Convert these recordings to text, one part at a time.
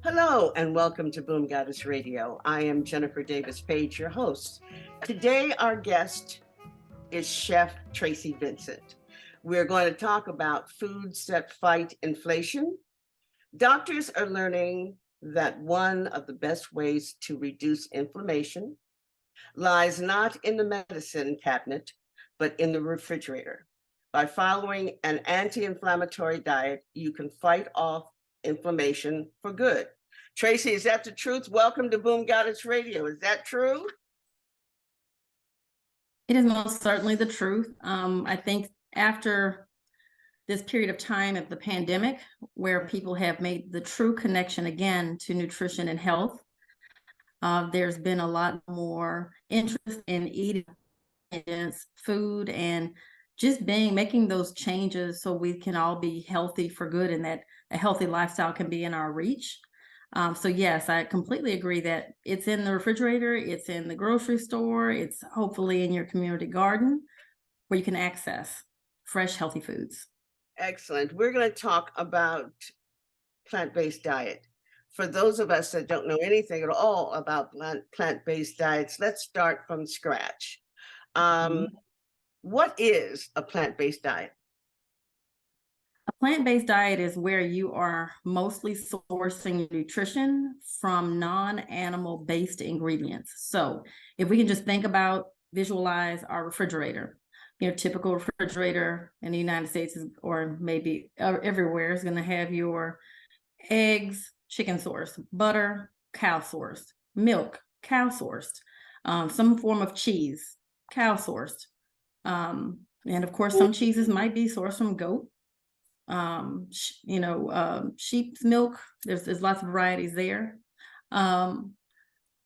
Hello and welcome to Boom Goddess Radio. I am Jennifer Davis-Paige, your host. Today, our guest is Chef Traci Vincent. We're going to talk about foods that fight inflation. Doctors are learning that one of the best ways to reduce inflammation lies not in the medicine cabinet, but in the refrigerator. By following an anti-inflammatory diet, you can fight off inflammation for good. Traci, is that the truth? Welcome to Boom Goddess Radio. Is that true? It is most certainly the truth. I think after this period of time of the pandemic, where people have made the true connection again to nutrition and health, there's been a lot more interest in eating food and just making those changes so we can all be healthy for good, and that a healthy lifestyle can be in our reach. So yes, I completely agree that it's in the refrigerator, it's in the grocery store, it's hopefully in your community garden where you can access fresh, healthy foods. Excellent. We're going to talk about plant-based diet. For those of us that don't know anything at all about plant-based diets, let's start from scratch. What is a plant-based diet? A plant-based diet is where you are mostly sourcing nutrition from non-animal based ingredients. So if we can just visualize our refrigerator, your typical refrigerator in the United States or maybe everywhere is going to have your eggs, chicken sourced, butter, cow sourced, milk, cow sourced, some form of cheese, cow sourced. And of course, some cheeses might be sourced from goat. Sheep's milk, there's lots of varieties there.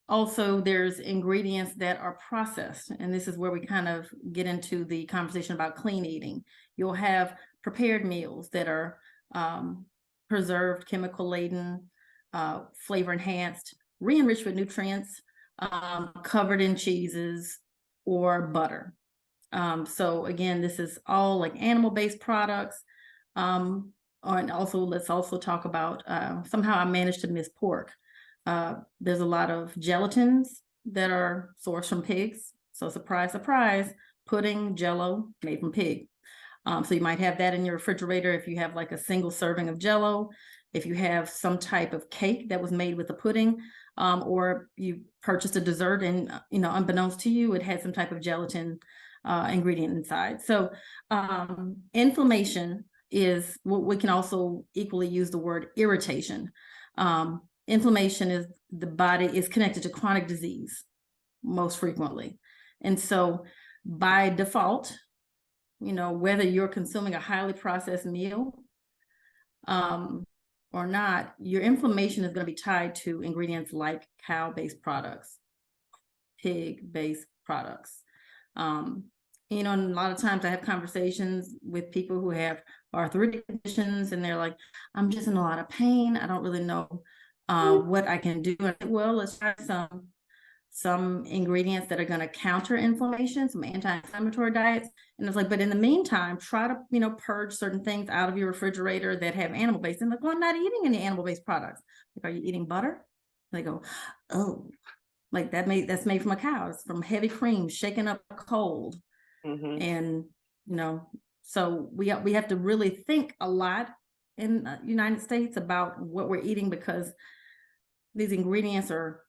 Also, there's ingredients that are processed, and this is where we kind of get into the conversation about clean eating. You'll have prepared meals that are preserved, chemical laden, flavor enhanced, re-enriched with nutrients, covered in cheeses or butter. So again, this is all like animal-based products. And also, let's also talk about, somehow I managed to miss pork. There's a lot of gelatins that are sourced from pigs. So surprise, surprise, pudding, Jell-O made from pig. So you might have that in your refrigerator if you have like a single serving of Jell-O, if you have some type of cake that was made with a pudding, or you purchased a dessert and, unbeknownst to you, it had some type of gelatin ingredient inside. So inflammation is what we can also equally use the word irritation. Inflammation is the body is connected to chronic disease most frequently. And so by default, whether you're consuming a highly processed meal or not, your inflammation is going to be tied to ingredients like cow-based products, pig-based products. And a lot of times I have conversations with people who have arthritic conditions, and they're like, I'm just in a lot of pain. I don't really know what I can do. Well, let's try some ingredients that are going to counter inflammation, some anti-inflammatory diets. And it's like, but in the meantime, try to, purge certain things out of your refrigerator that have animal-based. And like, well, I'm not eating any animal-based products. Like, are you eating butter? They go, oh, like that's made from a cow. It's from heavy cream, shaken up cold. Mm-hmm. And, so we have to really think a lot in the United States about what we're eating, because these ingredients are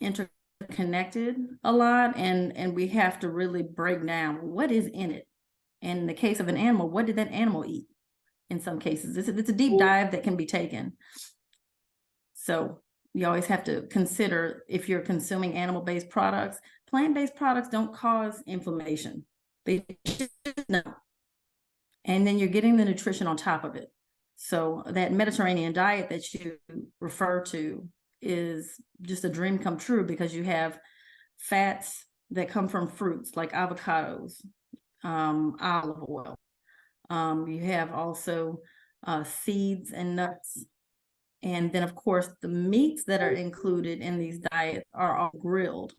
interconnected a lot, and we have to really break down what is in it. And in the case of an animal, what did that animal eat? In some cases, it's a deep dive that can be taken. So you always have to consider, if you're consuming animal-based products, plant-based products don't cause inflammation. They just don't. And then you're getting the nutrition on top of it. So that Mediterranean diet that you refer to is just a dream come true, because you have fats that come from fruits like avocados, olive oil. You have also seeds and nuts. And then, of course, the meats that are included in these diets are all grilled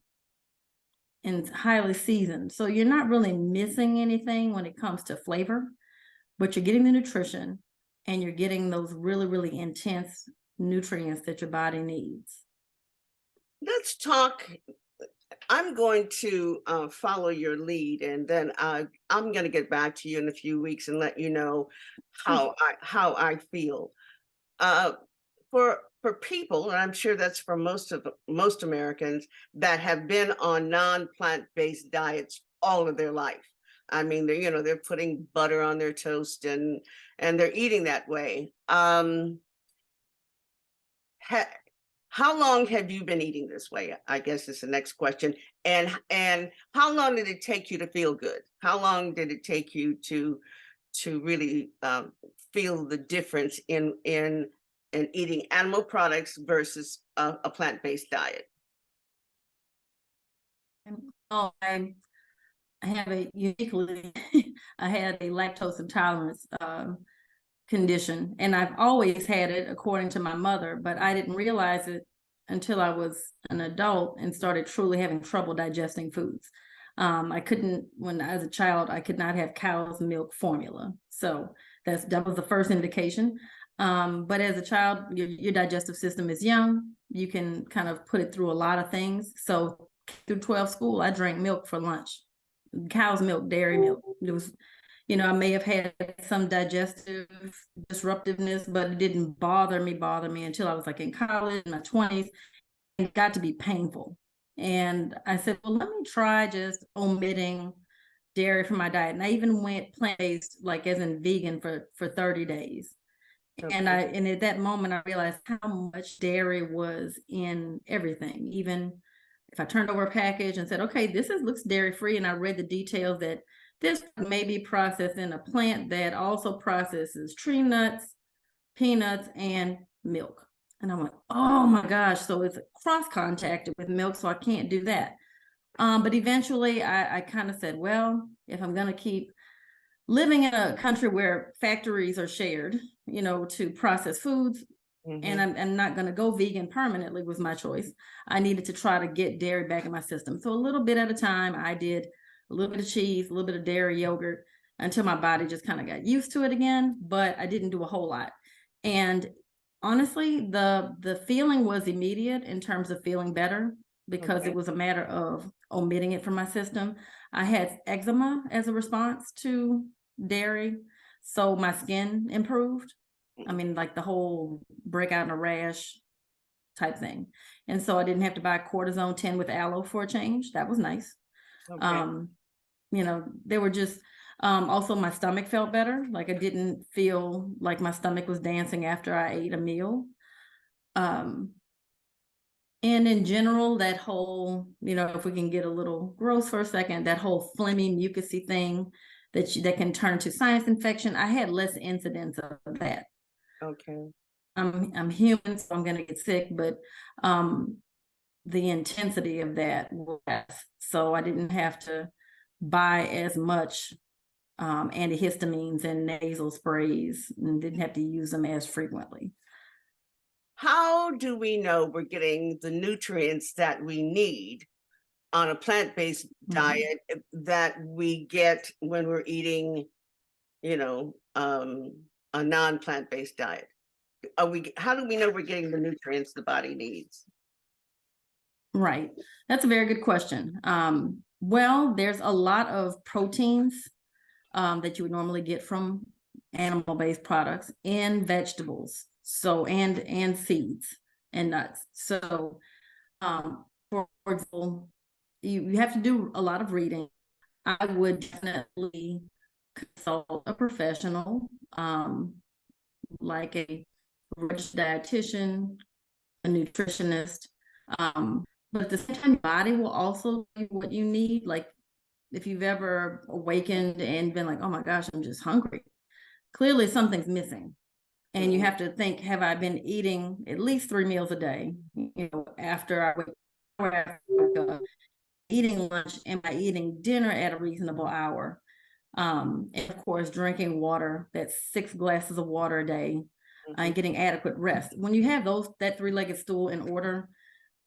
and highly seasoned. So you're not really missing anything when it comes to flavor, but you're getting the nutrition and you're getting those really, really intense nutrients that your body needs. Let's talk. I'm going to follow your lead, and then I'm going to get back to you in a few weeks and let you know how I feel. Uh, for people, and I'm sure that's for most Americans that have been on non-plant-based diets all of their life. I mean, they're putting butter on their toast and they're eating that way. How long have you been eating this way? I guess is the next question. And how long did it take you to feel good? How long did it take you to really feel the difference in eating animal products versus a plant-based diet? Oh, I have a uniquely, I had a lactose intolerance condition, and I've always had it according to my mother, but I didn't realize it until I was an adult and started truly having trouble digesting foods. I couldn't, when I was a child, I could not have cow's milk formula. So that was the first indication. But as a child, your digestive system is young. You can kind of put it through a lot of things. So through 12 school, I drank milk for lunch, cow's milk, dairy milk. It was, I may have had some digestive disruptiveness, but it didn't bother me until I was like in college, in my 20s. It got to be painful. And I said, well, let me try just omitting dairy from my diet. And I even went plant-based, like as in vegan for 30 days. Okay. And at that moment, I realized how much dairy was in everything. Even if I turned over a package and said, okay, looks dairy-free, and I read the details that this may be processed in a plant that also processes tree nuts, peanuts, and milk. And I went, oh my gosh, so it's cross-contacted with milk, so I can't do that. But eventually I kind of said, well, if I'm going to keep living in a country where factories are shared, to process foods, and I'm not going to go vegan permanently, was my choice. I needed to try to get dairy back in my system. So a little bit at a time, I did a little bit of cheese, a little bit of dairy yogurt, until my body just kind of got used to it again, but I didn't do a whole lot. And honestly, the feeling was immediate in terms of feeling better, because it was a matter of omitting it from my system. I had eczema as a response to dairy, so my skin improved. I mean, like the whole breakout in a rash type thing. And so I didn't have to buy cortisone 10 with aloe for a change. That was nice. They were just, also my stomach felt better. Like I didn't feel like my stomach was dancing after I ate a meal. And in general, that whole, if we can get a little gross for a second, that whole phlegmy, mucousy thing that can turn to sinus infection, I had less incidence of that. Okay. I'm human, so I'm going to get sick, but the intensity of that was less. So I didn't have to buy as much antihistamines and nasal sprays, and didn't have to use them as frequently. How do we know we're getting the nutrients that we need on a plant-based diet that we get when we're eating, a non-plant-based diet? How do we know we're getting the nutrients the body needs? Right. That's a very good question. Well, there's a lot of proteins that you would normally get from animal-based products and vegetables. So, and seeds and nuts. So, for example, you have to do a lot of reading. I would definitely consult a professional, like a registered dietitian, a nutritionist. But at the same time, your body will also do what you need. Like if you've ever awakened and been like, oh my gosh, I'm just hungry. Clearly something's missing. And you have to think, have I been eating at least 3 meals a day? After I wake up, eating lunch, am I eating dinner at a reasonable hour? And of course, drinking water, that's 6 glasses of water a day, and getting adequate rest. When you have that 3-legged stool in order,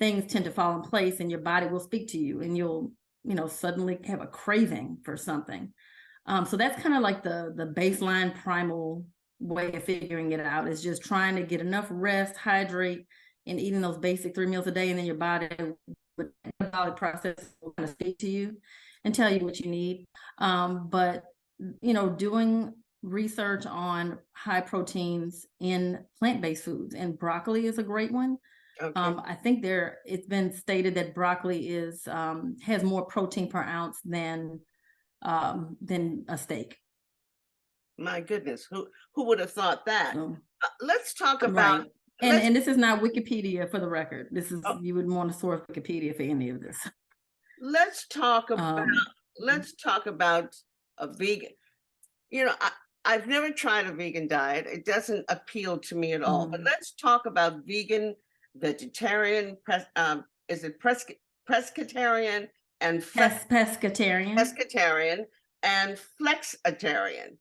things tend to fall in place and your body will speak to you, and you'll, suddenly have a craving for something. So that's kind of like the baseline primal way of figuring it out. It's just trying to get enough rest, hydrate, and eating those basic 3 meals a day, and then your body with metabolic process will kind of speak to you and tell you what you need. But doing research on high proteins in plant-based foods, and broccoli is a great one. Okay. I think it's been stated that broccoli has more protein per ounce than a steak. My goodness, who would have thought that? So, let's talk about right. And this is not Wikipedia, for the record. This is you would want to source Wikipedia for any of this. Let's talk about a vegan. I've never tried a vegan diet. It doesn't appeal to me at all. But let's talk about vegan, vegetarian, is it pescetarian and pescetarian and flexitarian?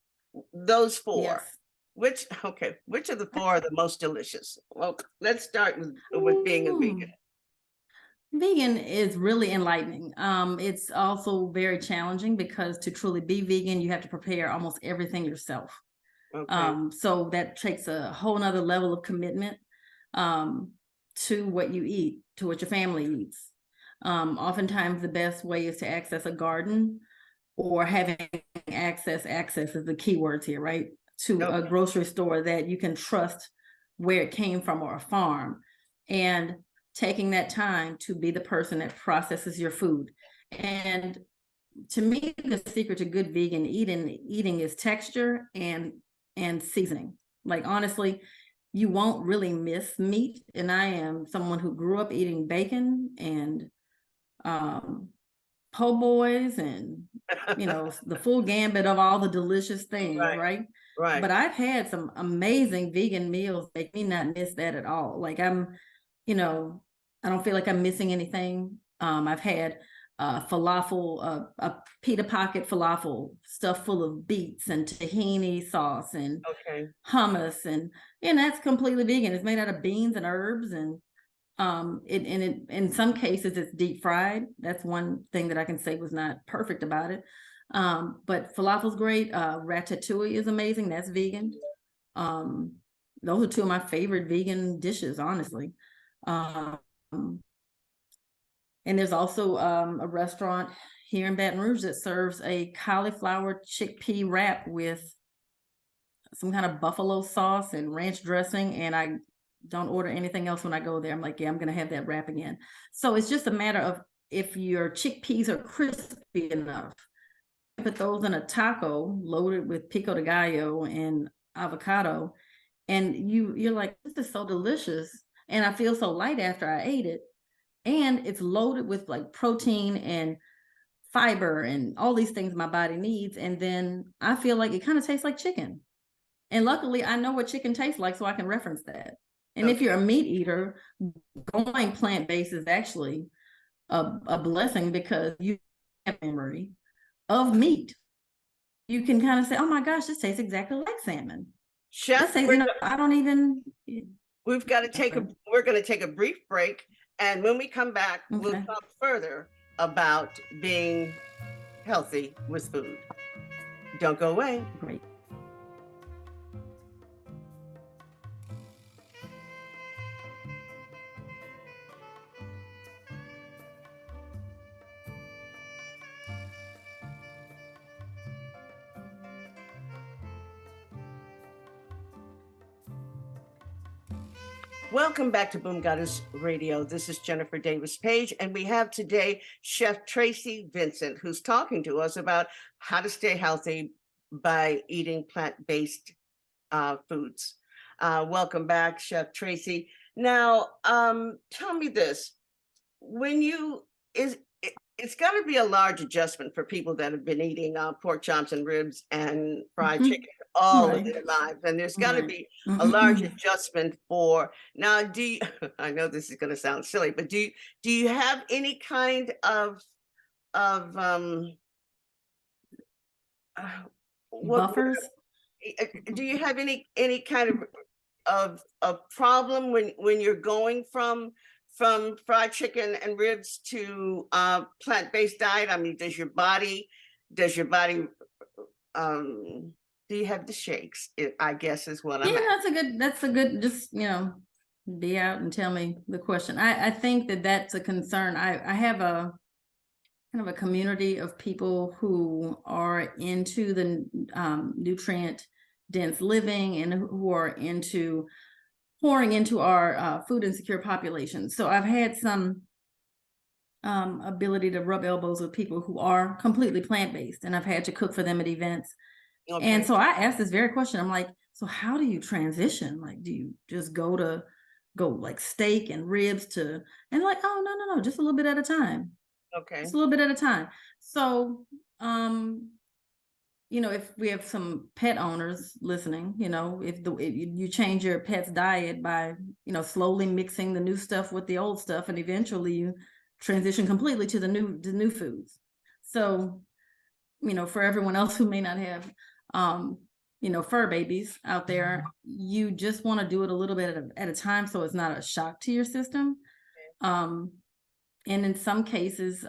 Those four. Yes. Which of the four are the most delicious? Well, let's start with being a vegan. Vegan is really enlightening. It's also very challenging because to truly be vegan, you have to prepare almost everything yourself. Okay. So that takes a whole nother level of commitment to what you eat, to what your family eats. Oftentimes the best way is to access a garden, or having access is the key words here, right? To a grocery store that you can trust where it came from, or a farm, and taking that time to be the person that processes your food. And to me, the secret to good vegan eating is texture and seasoning. Like, honestly, you won't really miss meat. And I am someone who grew up eating bacon and po' boys and the full gambit of all the delicious things, right? But I've had some amazing vegan meals make me not miss that at all. Like, I don't feel like I'm missing anything. I've had falafel, a pita pocket falafel stuffed full of beets and tahini sauce and hummus, and that's completely vegan. It's made out of beans and herbs, and in some cases it's deep fried. That's one thing that I can say was not perfect about it. But falafel's great. Ratatouille is amazing. That's vegan. Those are two of my favorite vegan dishes, honestly. And there's also a restaurant here in Baton Rouge that serves a cauliflower chickpea wrap with some kind of buffalo sauce and ranch dressing, and I don't order anything else when I go there. I'm like, yeah, I'm gonna have that wrap again. So it's just a matter of, if your chickpeas are crispy enough, put those in a taco loaded with pico de gallo and avocado, and you're like, this is so delicious, and I feel so light after I ate it, and it's loaded with like protein and fiber and all these things my body needs, and then I feel like it kind of tastes like chicken. And luckily I know what chicken tastes like, so I can reference that. And if you're a meat eater, going plant-based is actually a blessing, because you have memory of meat. You can kind of say, oh my gosh, this tastes exactly like salmon. Chef, I don't even. We're going to take a brief break, and when we come back, we'll talk further about being healthy with food. Don't go away. Great. Welcome back to Boom Goddess Radio. This is Jennifer Davis-Paige, and we have today Chef Traci Vincent, who's talking to us about how to stay healthy by eating plant-based foods. Welcome back, Chef Traci. Now, tell me this: it's got to be a large adjustment for people that have been eating pork chops and ribs and fried chicken all of their lives, and there's got to be a large adjustment for. Now, I know this is going to sound silly, but do you have any kind of buffers? Do you have any kind of problem when you're going from fried chicken and ribs to plant-based diet? I mean, does your body Do you have the shakes? I guess is what Yeah, I'm at. that's a good, just, be out and tell me the question. I think that that's a concern. I have a kind of a community of people who are into the nutrient dense living and who are into pouring into our food insecure population. So I've had some ability to rub elbows with people who are completely plant-based, and I've had to cook for them at events. And Okay. so I asked this very question. I'm like, so how do you transition? Like, do you just go like steak and ribs to, and like, oh, no, just a little bit at a time. Okay. Just a little bit at a time. So, if we have some pet owners listening, if you change your pet's diet by, slowly mixing the new stuff with the old stuff, and eventually you transition completely to the new foods. So, for everyone else who may not have, fur babies out there, you just want to do it a little bit at a time, so it's not a shock to your system. And in some cases,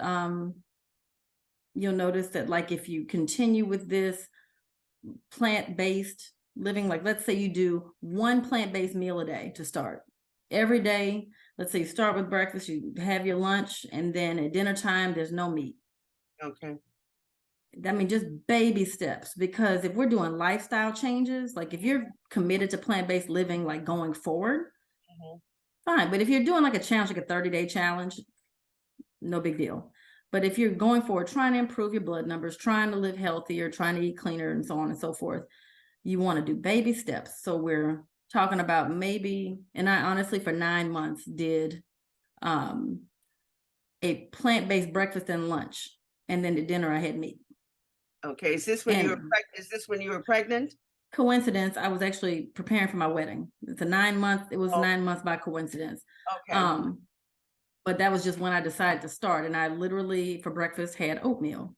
you'll notice that, like, if you continue with this plant-based living, like let's say you do one plant-based meal a day to start every day. Let's say you start with breakfast, you have your lunch, and then at dinner time there's no meat. Okay. I mean, just baby steps, because if we're doing lifestyle changes, like if you're committed to plant-based living, like going forward, fine. But if you're doing like a challenge, like a 30-day challenge, no big deal. But if you're going forward, trying to improve your blood numbers, trying to live healthier, trying to eat cleaner, and so on and so forth, you want to do baby steps. So we're talking about maybe, and I honestly for 9 months did a plant-based breakfast and lunch, and then at dinner I had meat. Okay. Is this when you were And is this when you were pregnant? coincidence, I was actually preparing for my wedding. It was Oh, 9 months by coincidence. okay. But that was just when I decided to start. And I literally for breakfast had oatmeal.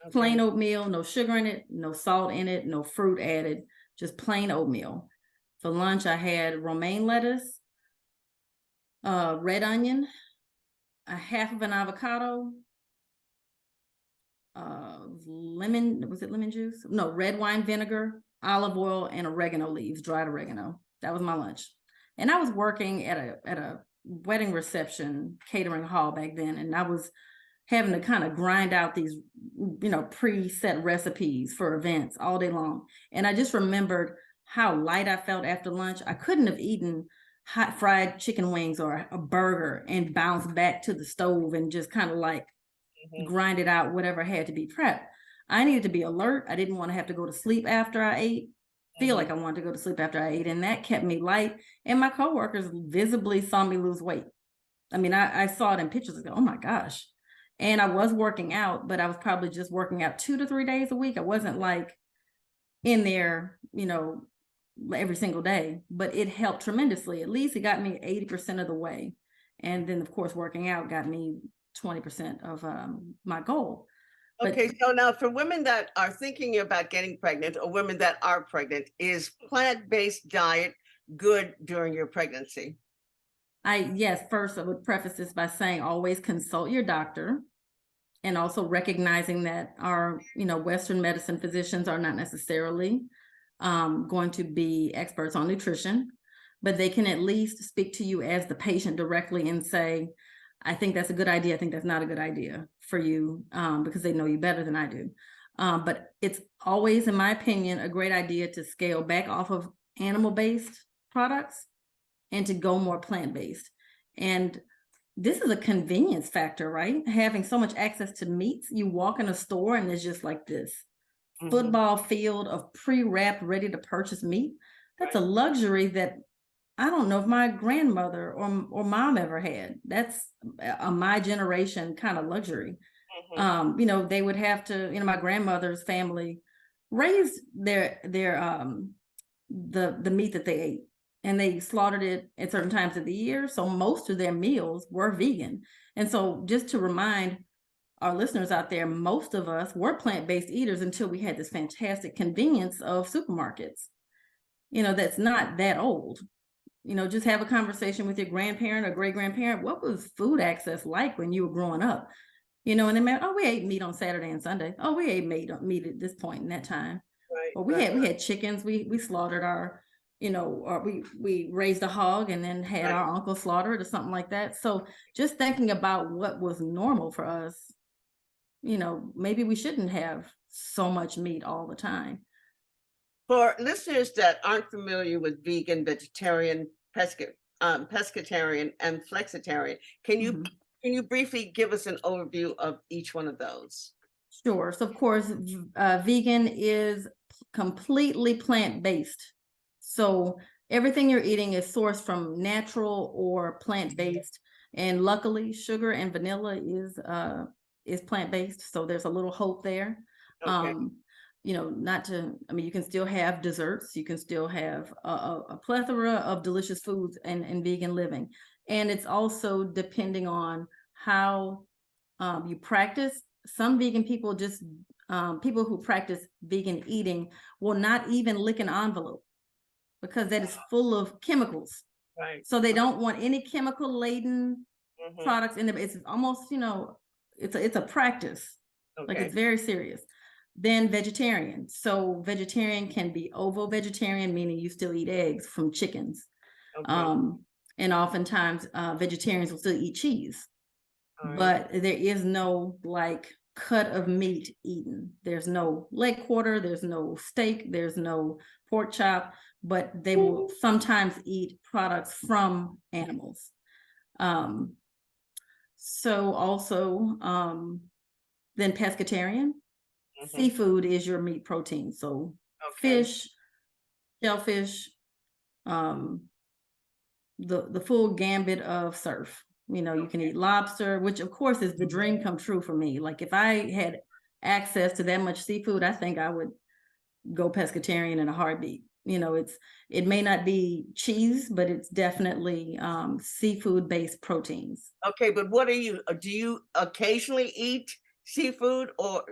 Okay. Plain oatmeal, no sugar in it, no salt in it, no fruit added, just plain oatmeal. For lunch, I had romaine lettuce, red onion, a half of an avocado, lemon juice? No, red wine vinegar, olive oil, and oregano leaves, dried oregano. That was my lunch. And I was working at a wedding reception catering hall back then, and I was having to kind of grind out these, preset recipes for events all day long. And I just remembered how light I felt after lunch. I couldn't have eaten hot fried chicken wings or a burger and bounced back to the stove and just kind of like grind it out, whatever had to be prepped. I needed to be alert. I didn't want to have to go to sleep after I ate, feel like I wanted to go to sleep after I ate. And that kept me light. And my coworkers visibly saw me lose weight. I mean, I saw it in pictures and go, oh my gosh. And I was working out, but I was probably just working out 2 to 3 days a week. I wasn't like in there, every single day, but it helped tremendously. At least it got me 80% of the way. And then of course, working out got me 20% of my goal. Okay, so now for women that are thinking about getting pregnant or women that are pregnant, is plant-based diet good during your pregnancy? Yes, first I would preface this by saying always consult your doctor, and also recognizing that our, Western medicine physicians are not necessarily going to be experts on nutrition, but they can at least speak to you as the patient directly and say, I think that's a good idea. I think that's not a good idea for you, because they know you better than I do. But it's always, in my opinion, a great idea to scale back off of animal-based products and to go more plant-based. And this is a convenience factor, right? Having so much access to meats. You walk in a store and there's just like this football field of pre-wrapped, ready to purchase meat. That's a luxury that I don't know if my grandmother or mom ever had. That's a my generation kind of luxury. They would have to, my grandmother's family raised the meat that they ate, and they slaughtered it at certain times of the year. So most of their meals were vegan. And so just to remind our listeners out there, most of us were plant-based eaters until we had this fantastic convenience of supermarkets. That's not that old. Just have a conversation with your grandparent or great-grandparent. What was food access like when you were growing up? And they meant, oh, we ate meat on Saturday and Sunday. Oh, we ate meat at this point in that time. Or we had chickens. We slaughtered our, or we raised a hog and then had Right. our uncle slaughter it or something like that. So just thinking about what was normal for us, maybe we shouldn't have so much meat all the time. For listeners that aren't familiar with vegan, vegetarian, pescetarian, and flexitarian, can you briefly give us an overview of each one of those? Sure. So of course, vegan is completely plant-based. So everything you're eating is sourced from natural or plant-based. And luckily, sugar and vanilla is plant-based. So there's a little hope there. Okay. You can still have desserts. You can still have a plethora of delicious foods in vegan living. And it's also depending on how you practice. Some vegan people people who practice vegan eating will not even lick an envelope because that is full of chemicals. Right. So they don't want any chemical laden products in there. It's almost, it's a practice. Like it's very serious. Then vegetarian. So vegetarian can be ovo vegetarian, meaning you still eat eggs from chickens. And oftentimes vegetarians will still eat cheese. But there is no like cut of meat eaten. There's no leg quarter, there's no steak, there's no pork chop, but they will sometimes eat products from animals. So also, then pescetarian, seafood is your meat protein. So fish, shellfish, the full gambit of surf. You can eat lobster, which of course is the dream come true for me. Like if I had access to that much seafood, I think I would go pescatarian in a heartbeat. It may not be cheese, but it's definitely seafood based proteins. Okay, but do you occasionally eat seafood or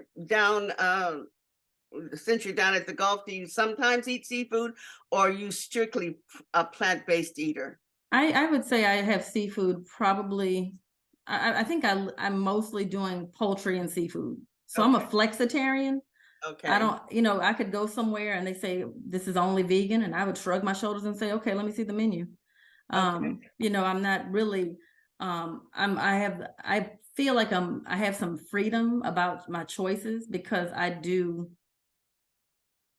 since you're down at the Gulf, do you sometimes eat seafood or are you strictly a plant-based eater? I would say I have seafood probably. I think I'm mostly doing poultry and seafood. So I'm a flexitarian. Okay. I don't, I could go somewhere and they say this is only vegan, and I would shrug my shoulders and say, okay, let me see the menu. I'm not really. I feel like I have some freedom about my choices because I do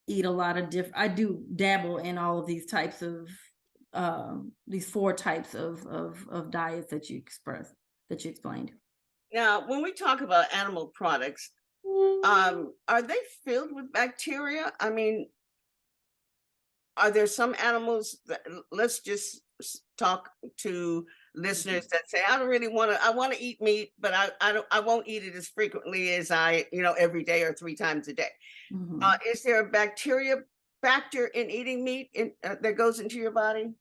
eat a lot of I do dabble in all of these types of these 4 types of diets that you explained. Now, when we talk about animal products, are they filled with bacteria? I mean, are there some animals that, let's just talk to listeners that say, I don't really I want to eat meat, but I won't eat it as frequently as every day or 3 times a day. Is there a bacteria factor in eating meat that goes into your body?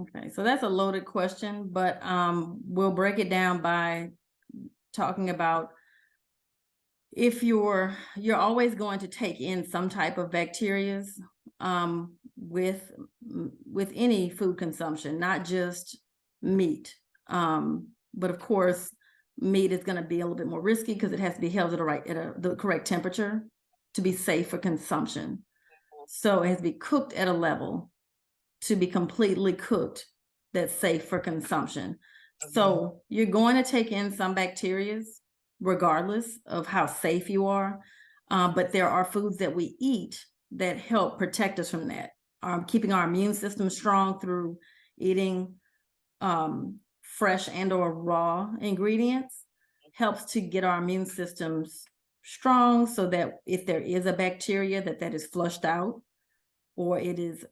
Okay, so that's a loaded question, but we'll break it down by talking about if you're always going to take in some type of bacteria with any food consumption, not just meat. But of course, meat is going to be a little bit more risky because it has to be held at the correct temperature to be safe for consumption. So it has to be cooked at a level to be completely cooked that's safe for consumption. So you're going to take in some bacteria regardless of how safe you are. But there are foods that we eat that help protect us from that. Keeping our immune system strong through eating fresh and or raw ingredients helps to get our immune systems strong so that if there is a bacteria that is flushed out or it is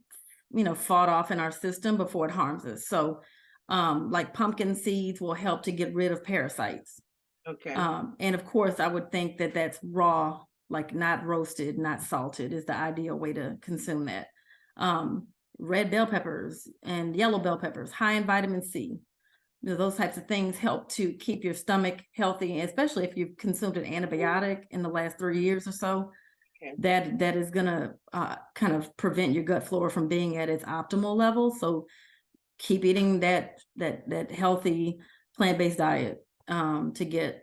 fought off in our system before it harms us. So like pumpkin seeds will help to get rid of parasites. Okay. And of course, I would think that that's raw, like not roasted, not salted is the ideal way to consume that. Red bell peppers and yellow bell peppers, high in vitamin C. Those types of things help to keep your stomach healthy, especially if you've consumed an antibiotic in the last 3 years or so. Okay. That is going to kind of prevent your gut flora from being at its optimal level. So keep eating that healthy plant-based diet to get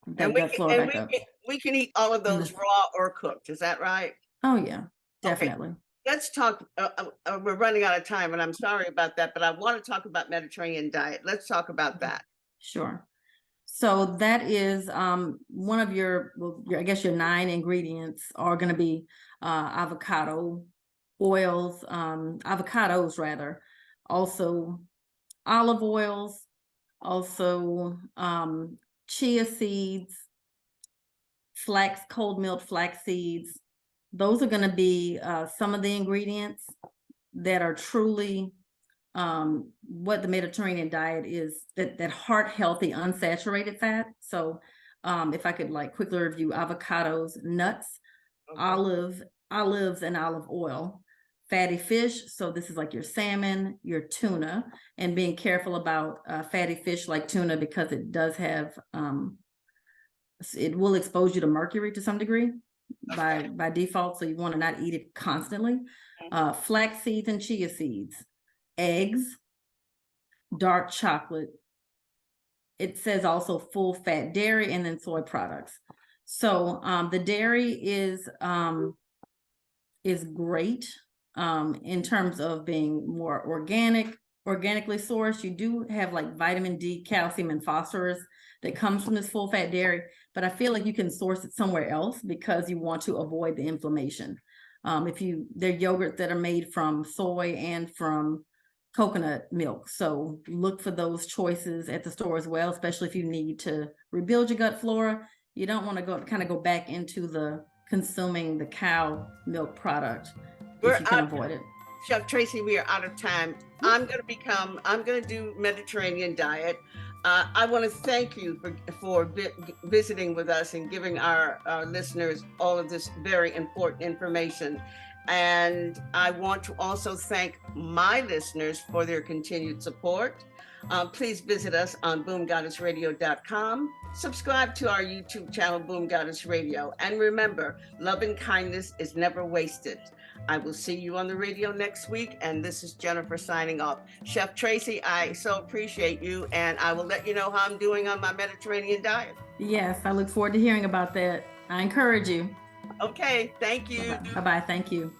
that gut flora back up. We can eat all of those raw or cooked. Is that right? Oh yeah, Okay, definitely. let's talk. We're running out of time, and I'm sorry about that, but I want to talk about Mediterranean diet. Let's talk about that. Sure. So that is one of I guess your 9 ingredients are going to be avocado oils, avocados rather, also olive oils, also chia seeds, cold milled flax seeds. Those are going to be some of the ingredients that are truly what the Mediterranean diet is, that heart healthy unsaturated fat. So if I could like quickly review: avocados, nuts, Okay. olives and olive oil, fatty fish. So this is like your salmon, your tuna, and being careful about fatty fish like tuna, because it does have it will expose you to mercury to some degree by default. So you want to not eat it constantly. Flax seeds and chia seeds, eggs, dark chocolate. It says also full fat dairy, and then soy products. So the dairy is great in terms of being more organically sourced. You do have like vitamin D, calcium, and phosphorus that comes from this full fat dairy, but I feel like you can source it somewhere else because you want to avoid the inflammation. There are yogurts that are made from soy and from coconut milk. So look for those choices at the store as well, especially if you need to rebuild your gut flora. You don't want to go back into the consuming the cow milk product We're if you can avoid it. Chef Traci, we are out of time. I'm going to do Mediterranean diet. I want to thank you for visiting with us and giving our listeners all of this very important information. And I want to also thank my listeners for their continued support. Please visit us on boomgoddessradio.com. Subscribe to our YouTube channel, Boom Goddess Radio. And remember, love and kindness is never wasted. I will see you on the radio next week. And this is Jennifer signing off. Chef Traci, I so appreciate you. And I will let you know how I'm doing on my Mediterranean diet. Yes, I look forward to hearing about that. I encourage you. Okay, thank you. Bye-bye. Thank you.